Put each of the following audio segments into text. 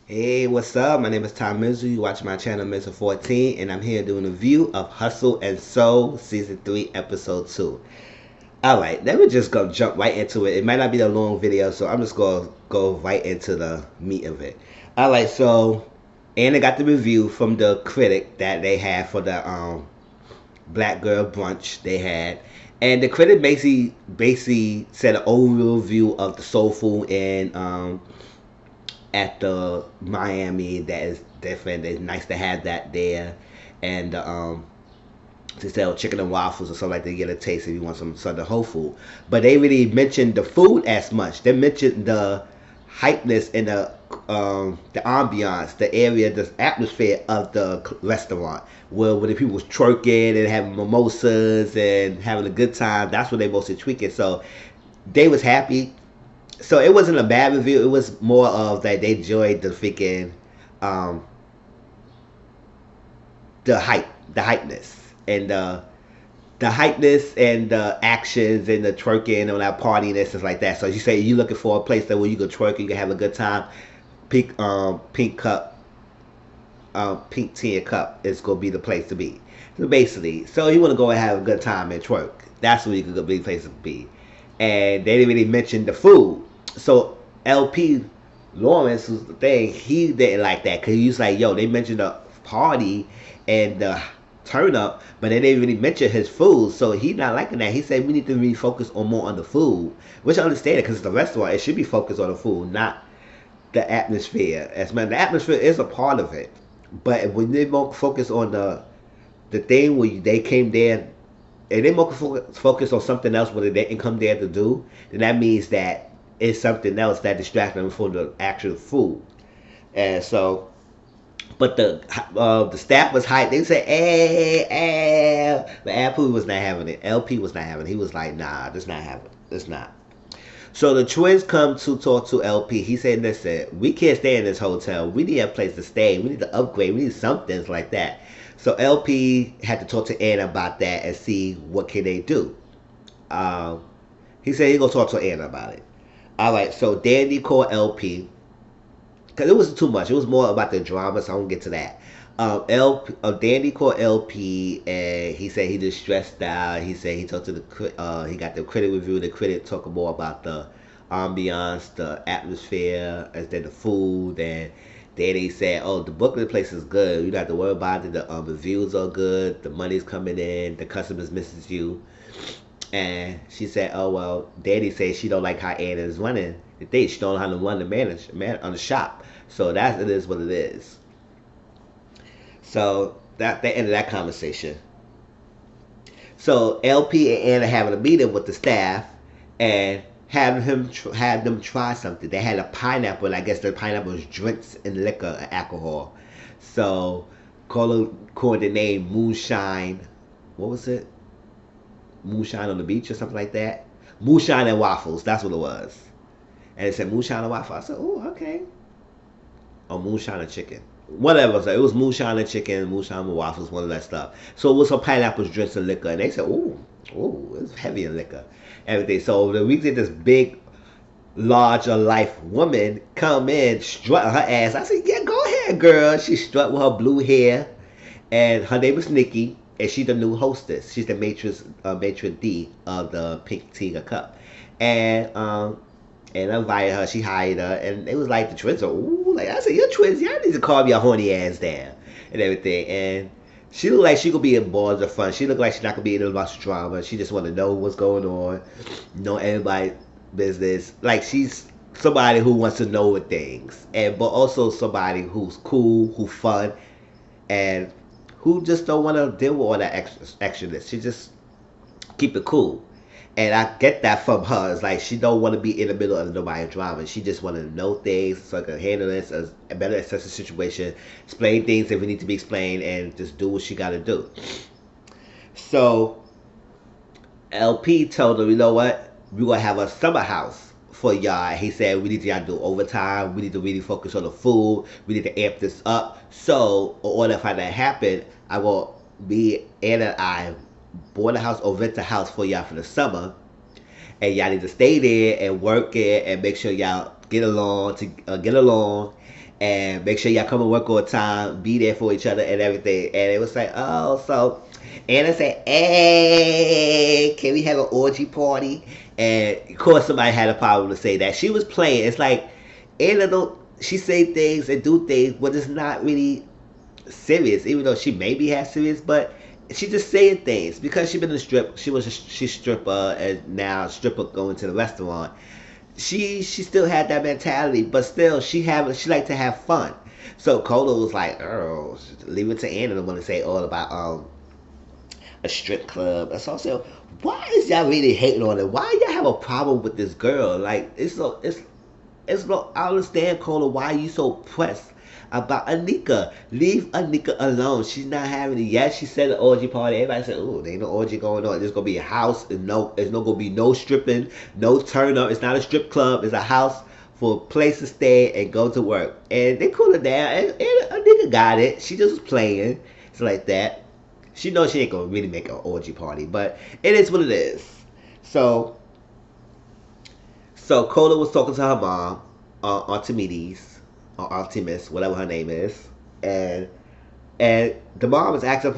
Hey, what's up? My name is Tom Mizzle. You watch my channel, Mr. 14, and I'm here doing a review of Hustle and Soul Season 3, Episode 2. Alright, let me just go jump right into it. It might not be a long video, so I'm just going to go right into the meat of it. Alright, so Anna got the review from the critic that they had for the Black Girl Brunch they had. And the critic basically said an overall review of the soul food and at the Miami that is different. It's nice to have that there, and to sell chicken and waffles or something like that. To get a taste if you want some Southern whole food. But they really mentioned the food as much. They mentioned the hypeness and the ambiance, the area, the atmosphere of the restaurant, where the people was twerking and having mimosas and having a good time. That's what they mostly tweaking. So they was happy, so it wasn't a bad review. It was more of that they enjoyed the freaking um, the hypeness and the hypeness and the actions and the twerking and all that partying and stuff like that. So you say you looking for a place that where you can twerk, you can have a good time. Pink cup, pink tea and cup is gonna be the place to be. So basically, so you want to go and have a good time and twerk. That's where you could be the place to be. And they didn't really mention the food. So LP Lawrence was the thing. He didn't like that because he was like, "Yo, they mentioned the party and the turn up, but they didn't really mention his food." So he not liking that. He said we need to really focus on more on the food, which I understand it because it's a restaurant. It should be focused on the food, not the atmosphere. As man, the atmosphere is a part of it, but when they more focus on the thing where they came there and they more focus on something else what they didn't come there to do, then that means that it's something else that distracts them from the actual food. And so, but the staff was hyped. They said, "Hey, hey," but LP was not having it. LP was not having it. He was like, "Nah, this not happening. This not." So the twins come to talk to LP. He said, "Listen, we can't stay in this hotel. We need a place to stay. We need to upgrade. We need something like that." So LP had to talk to Anna about that and see what can they do. Um, he said he gonna talk to Anna about it. All right. So Danny called LP because it wasn't too much. It was more about the drama, so I won't get to that. Danny called LP and he said he just stressed out. He said he talked to he got the critic review. The critic talked more about the ambiance, the atmosphere, and then the food. And then he said, "Oh, the book of the place is good. You don't have to worry about it. The reviews are good. The money's coming in. The customers misses you." And she said, "Oh well." Daddy said she don't like how Anna is running the thing. She don't know how to run the man on the shop. So that it is what it is. So that they ended that conversation. So LP and Anna having a meeting with the staff and had them try something. They had a pineapple, and I guess the pineapple was drinks and liquor and alcohol. So called the name Moonshine. What was it? Moonshine on the beach or something like that. Moonshine and waffles. That's what it was. And it said moonshine and waffles. I said, "Oh, okay." Or moonshine and chicken. Whatever. So it was moonshine and chicken, moonshine and waffles, one of that stuff. So it was some pineapples, drinks, and liquor. And they said, "Oh, it's heavy in liquor." Everything. So we did this big, larger life woman come in, strut her ass. I said, "Yeah, go ahead, girl." She strut with her blue hair, and her name was Nikki, and she's the new hostess. She's the matron D of the Pink Tiger Cup, and I invited her. She hired her, and it was like the twins are ooh, like I said, "Your twins, y'all need to calm your horny ass down and everything." And she looked like she could be in balls of fun. She looked like she's not gonna be in much drama. She just want to know what's going on, know everybody's business. Like she's somebody who wants to know what things, and but also somebody who's cool, who fun, and who just don't want to deal with all that extraness. She just keep it cool. And I get that from her. It's like she don't want to be in the middle of nobody drama. She just want to know things so I can handle this as a better assess the situation, explain things if it need to be explained, and just do what she got to do. So LP told her, "You know what? We're gonna have a summer house for y'all." He said we need to y'all do overtime. We need to really focus on the food. We need to amp this up. So in order for that to happen, I will be Anna and I bought a house or rent a house for y'all for the summer, and y'all need to stay there and work it and make sure y'all get along and make sure y'all come and work on time, be there for each other and everything. And it was like, oh, so Anna said, hey, can we have an orgy party? And of course somebody had a problem to say that. She was playing. It's like Anna don't, she say things and do things, but it's not really serious, even though she maybe has serious, but she just saying things because she been in a strip. She's stripper and now stripper going to the restaurant. She still had that mentality, but still she like to have fun. So Cola was like, oh, leave it to Anna to want to say all about a strip club. And so I said, why is y'all really hating on it? Why y'all have a problem with this girl? Like it's no, I understand, Cola, why you so pressed about Anika. Leave Anika alone. She's not having it yet. She said an orgy party. Everybody said, "Ooh, there ain't no orgy going on. There's gonna be a house and there's no gonna be no stripping, no turn up. It's not a strip club. It's a house for a place to stay and go to work." And they cool it down. And Anika got it. She just was playing. It's like that. She knows she ain't gonna really make an orgy party, but it is what it is. So so Cola was talking to her mom, Archimedes, or Artemis, whatever her name is, and the mom was asking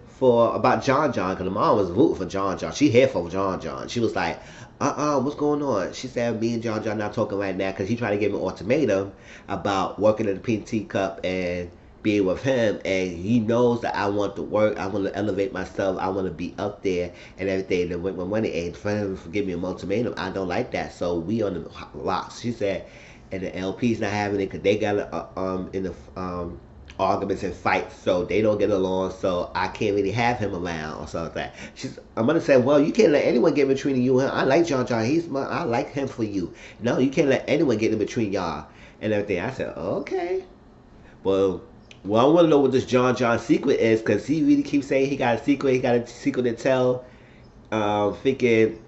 for about John John, because the mom was rooting for John John. She here for John John. She was like, what's going on? She said, me and John John not talking right now because he tried to give me an ultimatum about working in the Pink Teacup and being with him, and he knows that I want to work, I want to elevate myself, I want to be up there and everything. And with my money, and for him to give me an ultimatum, I don't like that. So we on the rocks. She said, and the LP's not having it because they got in the arguments and fights, so they don't get along. So I can't really have him around or something like that. I'm gonna say, well, you can't let anyone get between you and him. I like John John. I like him for you. No, you can't let anyone get in between y'all and everything. I said, okay. Well, I want to know what this John John secret is, because he really keeps saying he got a secret. He got a secret to tell, thinking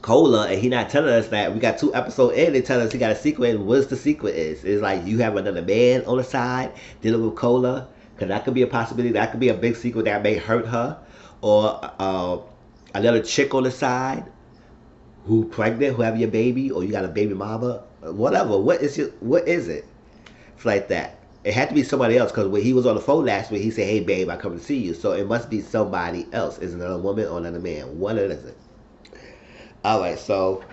Cola, and he not telling us that. We got 2 episodes in, they tell us he got a secret, and what's the secret is. It's like you have another man on the side dealing with Cola, because that could be a possibility. That could be a big secret that may hurt her, or another chick on the side who pregnant, who have your baby, or you got a baby mama, whatever. What is it? It's like that. It had to be somebody else, because when he was on the phone last week, he said, hey babe, I come to see you. So it must be somebody else. Is it another woman or another man? What is it? Alright, so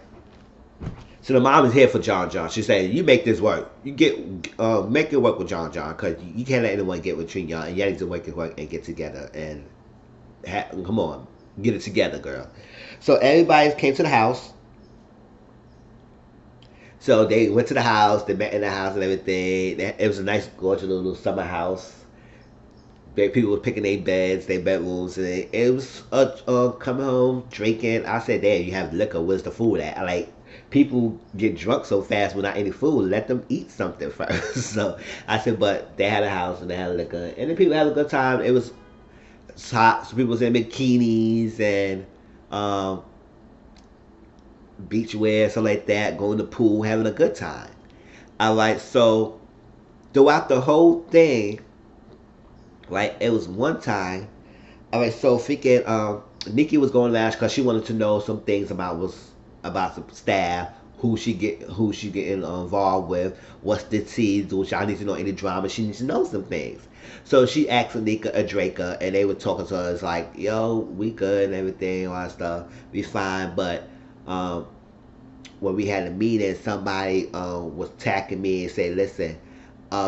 the mom is here for John John. She said, you make this work. You make it work with John John, because you can't let anyone get between y'all, and y'all need to make it work and get together. And come on, get it together, girl. So everybody came to the house. So they went to the house, they met in the house and everything. It was a nice, gorgeous little summer house. People were picking their beds, their bedrooms, and it was coming home, drinking. I said, damn, you have liquor, where's the food at? Like, people get drunk so fast without any food, let them eat something first. So I said, but they had a house and they had liquor. And then people had a good time. It was hot, so people was in bikinis and beach wear, something like that, going to the pool, having a good time. Alright, so throughout the whole thing, right, it was one time, alright, so freaking Nikki was going to ask because she wanted to know some things about some staff, who she getting involved with, what's the tea, do y'all need to know any drama, she needs to know some things. So she asked Anika and Draker, and they were talking to her. It's like, yo, we good and everything, all that stuff, we fine, but when we had a meeting, somebody was attacking me and said, listen,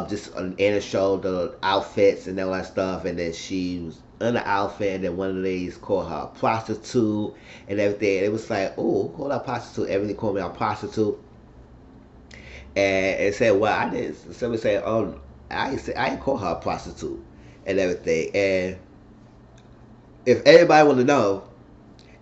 just Anna showed the outfits and all that stuff, and then she was in the outfit, and then one of the ladies called her a prostitute and everything. And it was like, oh, call her a prostitute. Everything called me a prostitute. And it said, well, I didn't. Somebody said, oh, I didn't call her a prostitute and everything. And if everybody want to know,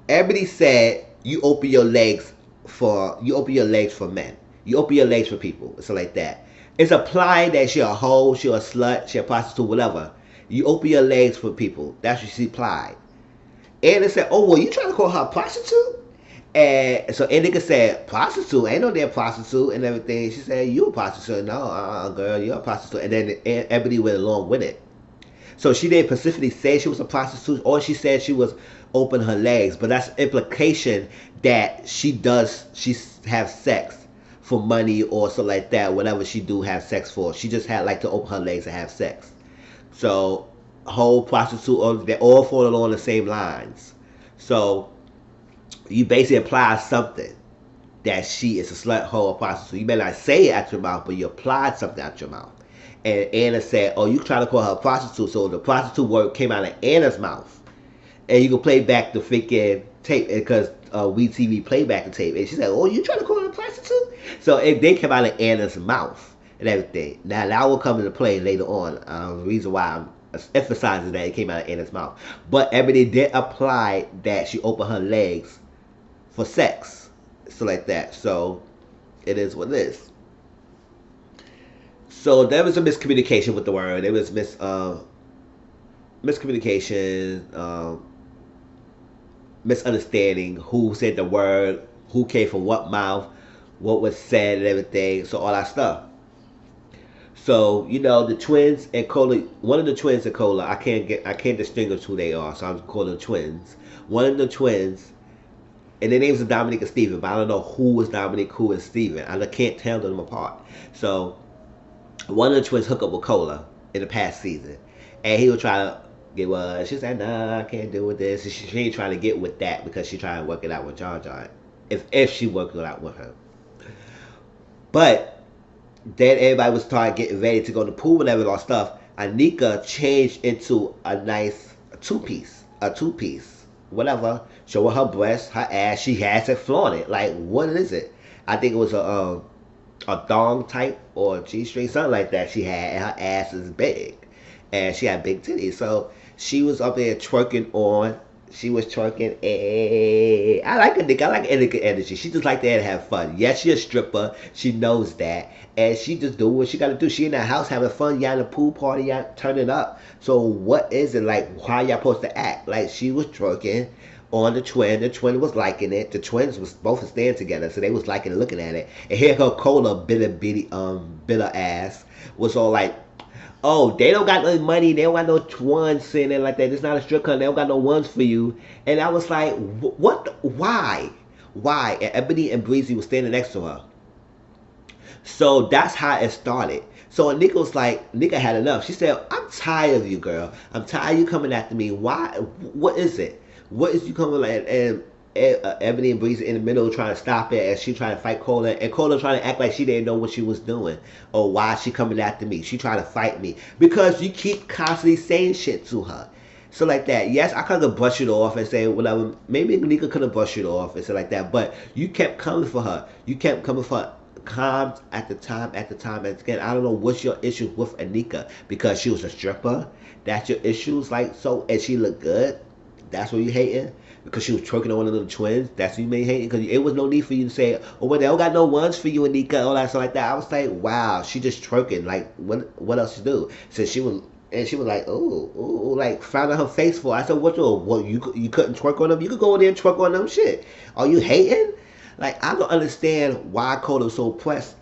everybody said you open your legs for men. You open your legs for people. So like that. It's applying that she a hoe, she a slut, she a prostitute, whatever. You open your legs for people. That's what she applied. And they said, oh, well, you trying to call her a prostitute? And so Indica said, prostitute? Ain't no damn prostitute and everything. She said, you a prostitute? No, girl, you're a prostitute. And then everybody went along with it. So she didn't specifically say she was a prostitute, or she said she was open her legs. But that's implication that she have sex for money or something like that. Whatever she do have sex for, she just had like to open her legs and have sex. So whole prostitute, they all fall along the same lines. So you basically apply something that she is a slut, hoe, or prostitute. You may not say it out your mouth, but you applied something out your mouth. And Anna said, "Oh, you trying to call her a prostitute?" So the prostitute word came out of Anna's mouth, and you can play back the freaking tape because WeTV played back the tape. And she said, "Oh, you trying to call her a prostitute?" So they came out of Anna's mouth and everything. Now that will come into play later on. The reason why I'm emphasizing that it came out of Anna's mouth, but Ebony did apply that she opened her legs for sex, so like that. So it is what it is. So there was a miscommunication with the word. There was miscommunication, misunderstanding. Who said the word? Who came from what mouth? What was said and everything. So all that stuff. So the twins and Cola. One of the twins and Cola. I can't distinguish who they are. So I'm calling them twins. One of the twins, and their names are Dominic and Steven, but I don't know who is Dominic, who is Steven. I can't tell them apart. So one of the twins hooked up with Cola in the past season, and he was trying to get what she said. Nah, I can't deal with this. She ain't trying to get with that because she trying to work it out with Jar Jar. If she worked it out with her, but then everybody was starting getting ready to go to the pool and all stuff. Anika changed into a nice two piece, whatever, showing her breasts, her ass. She has it flaunted. Like, what is it? I think it was a thong type or a G-string, something like that she had, and her ass is big. And she had big titties. So she was up there twerking on. She was twerking. I like a nigga. I like Anika energy. She just like to have fun. Yes, she a stripper. She knows that. And she just do what she got to do. She in the house having fun. Y'all in the pool party. Y'all turning up. So what is it like? How y'all supposed to act? Like she was twerking on the twin. The twin was liking it. The twins was both staying together, so they was liking and looking at it. And here her Cola bitter ass was all like, "Oh, they don't got no money. They don't got no ones sitting there like that. It's not a strip club. They don't got no ones for you." And I was like, "What? Why? Why?" And Ebony and Breezy was standing next to her. So that's how it started. So Nika was like, Nika had enough. She said, "I'm tired of you, girl. I'm tired of you coming after me. Why? What is it? What is you coming like?" And Ebony and Breezy in the middle trying to stop it, and she trying to fight Cola, and Cola trying to act like she didn't know what she was doing or why she coming after me. She trying to fight me because you keep constantly saying shit to her. So like that, yes, I could have brushed it off and say whatever. Maybe Nika could have brushed it off and say like that, but you kept coming for her. You kept coming for her. Time after time after time. And again, I don't know what's your issue with Anika because she was a stripper. That's your issues, like so, and she looked good. That's what you hating because she was twerking on one of the twins. That's what you may hating because it was no need for you to say, "Oh, well, they don't got no ones for you, Anika," all that stuff like that. I was like, wow, she just twerking. Like, what else to do? So she was. And she was like, oh, like found out her face for. I said, what you couldn't twerk on them? You could go in there and twerk on them shit. Are you hating? Like, I don't understand why Coda was so pressed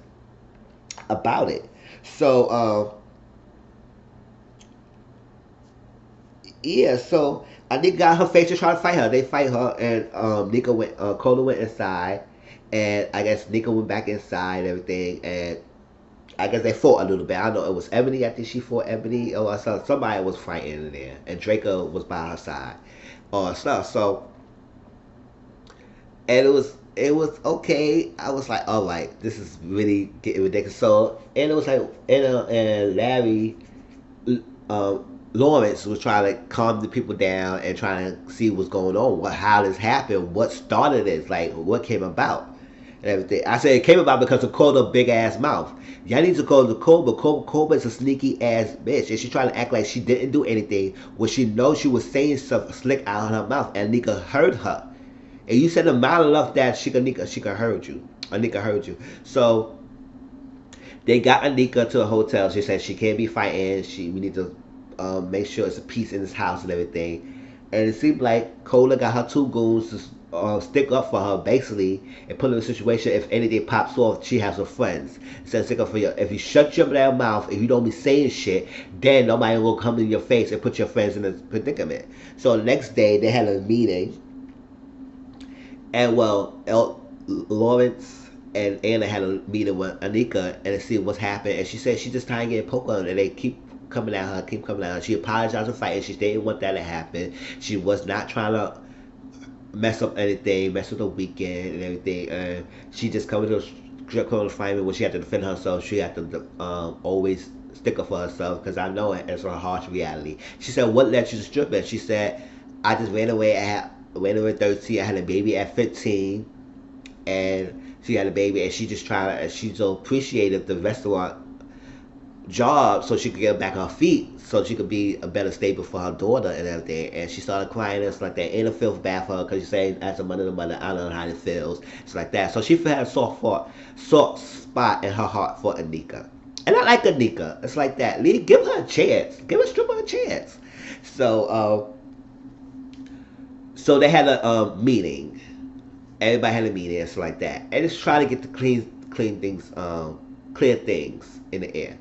about it. So, yeah, so Nika got her face to try to fight her. They fight her, and Coda went inside, and I guess Nika went back inside and everything, and I guess they fought a little bit. I don't know, it was Ebony. I think she fought Ebony, or somebody was fighting in there, and Draco was by her side, or stuff. So, and it was okay. I was like, all right, this is really getting ridiculous. So, and it was like, and Larry, Lawrence was trying to calm the people down and trying to see what's going on, how this happened, what started this, like what came about, and everything. I said it came about because of Coda's big ass mouth. Y'all need to call the Cobra. Cobra is a sneaky ass bitch, and she trying to act like she didn't do anything when she knows she was saying stuff slick out of her mouth, and Nika heard her. And you said a mile enough that she could heard you. Anika heard you. So they got Anika to a hotel. She said she can't be fighting. We need to make sure it's a peace in this house and everything. And it seemed like Cola got her two goons to stick up for her basically and put her in a situation if anything pops off, she has her friends. So stick up for you. If you shut your damn mouth, if you don't be saying shit, then nobody will come in your face and put your friends in a predicament. So the next day they had a meeting. And well, Lawrence and Anna had a meeting with Anika and to see what's happened. And she said she just tired of getting poked on, and they keep coming at her, keep coming at her. She apologized for fighting. She didn't want that to happen. She was not trying to mess up anything, mess with the weekend and everything. She just coming to a fight when she had to defend herself. She had to always stick up for herself because I know it. It's her harsh reality. She said, "What led you to stripping?" She said, "I just ran away. Went away at 13. I had a baby at 15, and she had a baby, and she just tried. And she so appreciated the restaurant job so she could get back on her feet, so she could be a better staple for her daughter and everything." And she started crying and stuff like that. And it feels bad for her because she's saying, as a mother, I don't know how it feels. It's like that. So she had a soft spot in her heart for Anika. And I like Anika. It's like that. Lee, give her a chance. Give a stripper a chance. So they had a meeting. Everybody had a meeting and stuff like that. And it's trying to get the clean things, clear things in the air.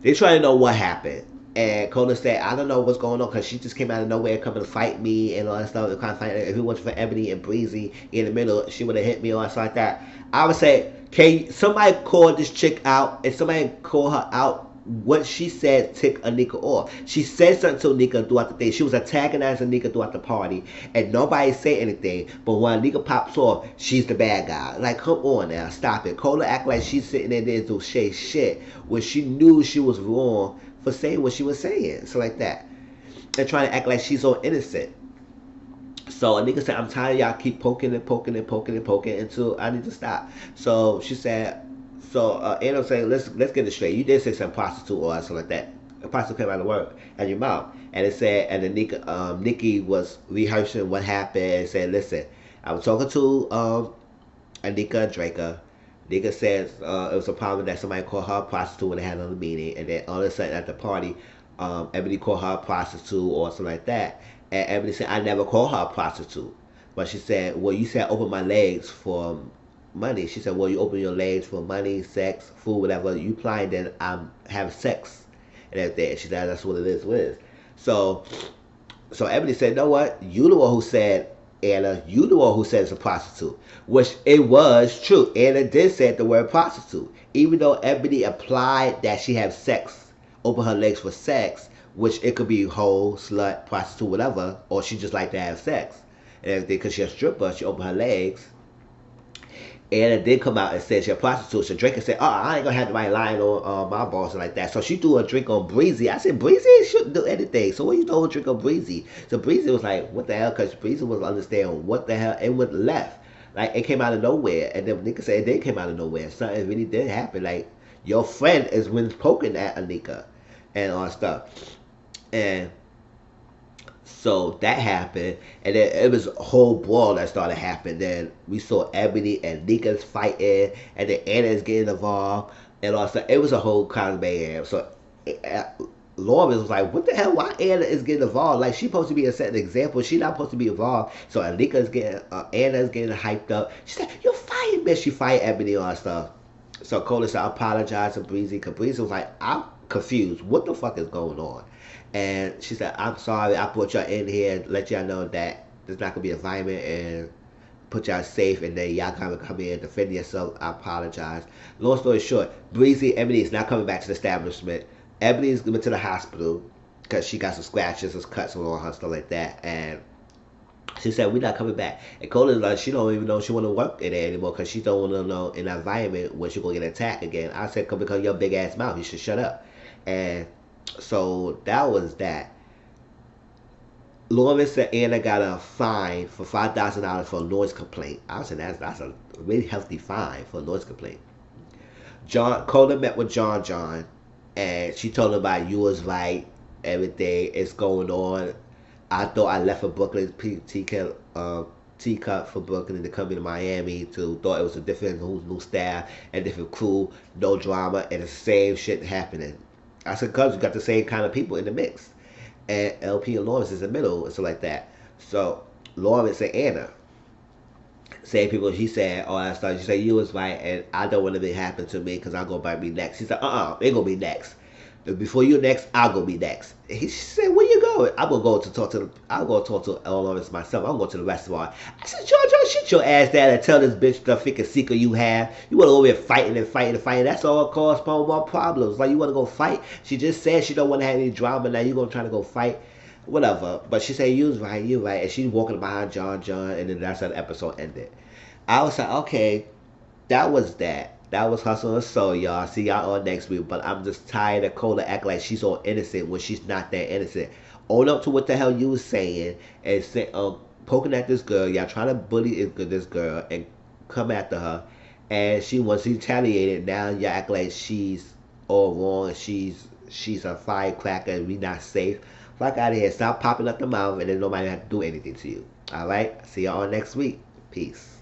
They try to know what happened. And Coda said, I don't know what's going on because she just came out of nowhere coming to fight me and all that stuff. Kind of fight. If it wasn't for Ebony and Breezy in the middle, she would have hit me or something like that. I would say, can somebody call this chick out and somebody call her out? What she said ticked Anika off. She said something to Anika throughout the day. She was antagonizing Anika throughout the party, and nobody said anything. But when Anika pops off, she's the bad guy. Like, come on now, stop it. Cola act like she's sitting in there to say shit when she knew she was wrong for saying what she was saying. So like that, and trying to act like she's so innocent. So Anika said, I'm tired of y'all keep poking until I need to stop. So she said, Anna saying, let's get it straight. You did say some prostitute or something like that. A prostitute came out of work at your mouth. And it said, and then Nikki was rehearsing what happened and said, listen, I was talking to Anika and Draker. Nika says it was a problem that somebody called her a prostitute when they had another meeting. And then all of a sudden at the party, Ebony called her a prostitute or something like that. And Ebony said, I never called her a prostitute. But she said, well, you said open my legs for money. She said, well, you open your legs for money, sex, food, whatever. You implying that I'm having sex and everything. She said, that's what it is. What it is. So Ebony said, you know what? You the one who said, Anna, you the one who said it's a prostitute. Which it was true. Anna did say the word prostitute. Even though Ebony implied that she had sex, open her legs for sex, which it could be hoe, slut, prostitute, whatever, or she just like to have sex and everything because she's a stripper, she opened her legs. Anna did come out and said she's a prostitute. So Drake said, I ain't gonna have nobody lying on my boss like that. So she threw a drink on Breezy. I said, Breezy shouldn't do anything. So what you throw a drink on Breezy? So Breezy was like, what the hell? Because Breezy was understanding what the hell. It went left. Like, it came out of nowhere. And then Anika said it did came out of nowhere. Something really did happen. Like, your friend is when poking at Anika and all that stuff. And so that happened, and then it was a whole brawl that started happening. Then we saw Ebony and Nika's fighting, and then Anna's getting involved, and also it was a whole kind of mayhem. So Lauren was like, "What the hell? Why Anna is getting involved? Like she's supposed to be a set example. She's not supposed to be involved." So Anna's getting hyped up. She said, "You're fired, bitch." She fired Ebony and all that stuff. So Cola said, "I apologize to Breezy." Because Breezy was like, "I'm confused. What the fuck is going on?" And she said, I'm sorry, I put y'all in here and let y'all know that there's not going to be an environment and put y'all safe and then y'all gotta come in and defend yourself. I apologize. Long story short, Breezy, Ebony is not coming back to the establishment. Ebony is going to the hospital because she got some scratches and cuts on her, stuff like that. And she said, we're not coming back. And Cola's like, she don't even know she want to work in there anymore because she don't want to know in that environment when she's going to get attacked again. I said, because your big ass mouth, you should shut up. And so that was that. Lauren said Anna got a fine for $5,000 for a noise complaint. I said that's a really hefty fine for a noise complaint. Coda met with John, and she told him about you was right, everything is going on. I thought I left for Brooklyn, teacup for Brooklyn to come into Miami to thought it was a different new staff and different crew, no drama, and the same shit happening. I said, cause you got the same kind of people in the mix. And LP and Lawrence is in the middle and stuff like that. So Lawrence and Anna, same people. She said all that stuff. She said you was right, and I don't want anything to happen to me because I'm gonna bite me next. She said, ain't gonna be next. Before you next, I'll go be next. She said, where you going? I'm gonna go to talk to. I'll go talk to all of us myself. I'm going to the restaurant. I said, Georgia, shut your ass down and tell this bitch the freaking secret you have. You wanna go over here fighting and fighting and fighting. That's all cause more problems. Like you wanna go fight. She just said she don't wanna have any drama. Now you gonna try to go fight. Whatever. But she said, you was right, you right. And she's walking behind John, and then that's how the episode ended. I was like, okay, that was that. That was Hustle and Soul, y'all. See y'all on next week. But I'm just tired of Cola acting like she's so innocent when she's not that innocent. Own up to what the hell you was saying and say, poking at this girl. Y'all trying to bully this girl and come after her. And she was retaliated. Now y'all act like she's all wrong and she's a firecracker and we not safe. Fuck out of here. Stop popping up the mouth and then nobody have to do anything to you. Alright? See y'all on next week. Peace.